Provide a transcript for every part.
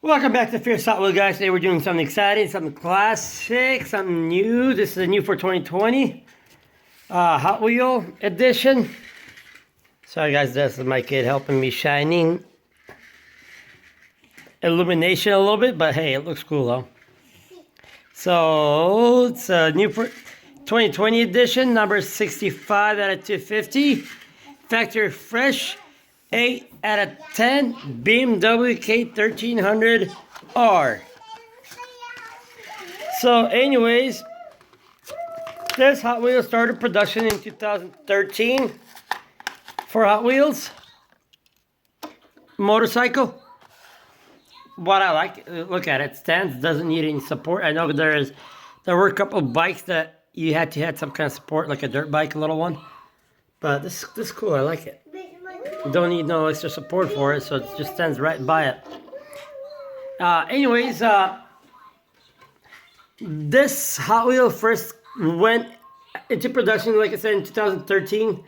Welcome back to Fierce Hot Wheel, guys. Today we're doing something exciting, something classic, something new. This is a new for 2020 Hot Wheel edition. Sorry guys, this is my kid helping me shining illumination a little bit, but hey, it looks cool though. So it's a new for 2020 edition, number 65 out of 250. Factory fresh. 8 out of 10 BMW K1300R. So anyways, this Hot Wheels started production in 2013 for Hot Wheels motorcycle. What I like, look at it, stands, doesn't need any support. I know there were a couple of bikes that you had to have some kind of support, like a dirt bike, a little one. But this is cool, I like it. Don't need no extra support for it, so it just stands right by it. Anyways, this Hot Wheel first went into production, like I said, in 2013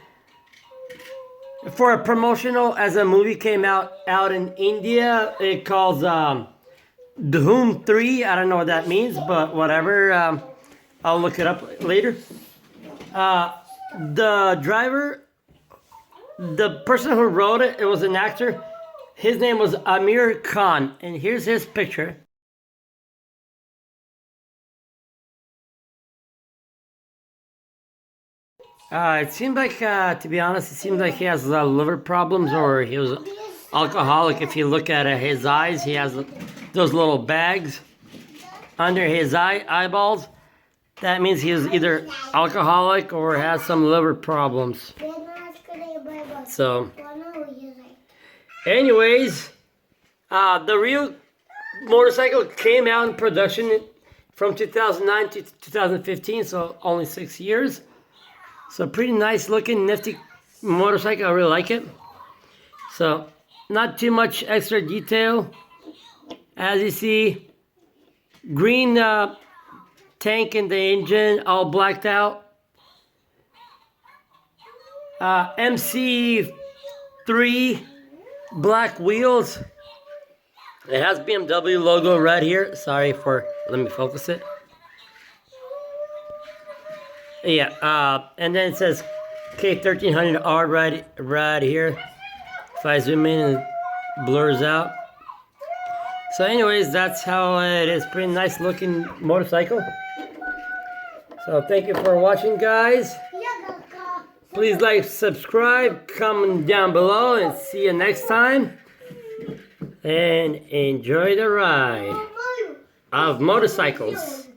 for a promotional, as a movie came out in India. It calls Dhoom 3. I don't know what that means, but whatever. I'll look it up later. The driver, the person who wrote it, it was an actor. His name was Amir Khan, and here's his picture. It seemed like, to be honest, it seems like he has liver problems, or he was alcoholic. If you look at his eyes, he has those little bags under his eyeballs. That means he is either alcoholic or has some liver problems. So, anyways, the real motorcycle came out in production from 2009 to 2015, so only 6 years. So pretty nice looking, nifty motorcycle. I really like it. So not too much extra detail. As you see, green tank in the engine, all blacked out. MC3 black wheels. It has BMW logo right here. Sorry for, let me focus it. Yeah, and then it says K1300R right here. If I zoom in, it blurs out. So anyways, that's how it is. Pretty nice looking motorcycle. So thank you for watching, guys. Please like, subscribe, comment down below, and see you next time. And enjoy the ride of motorcycles.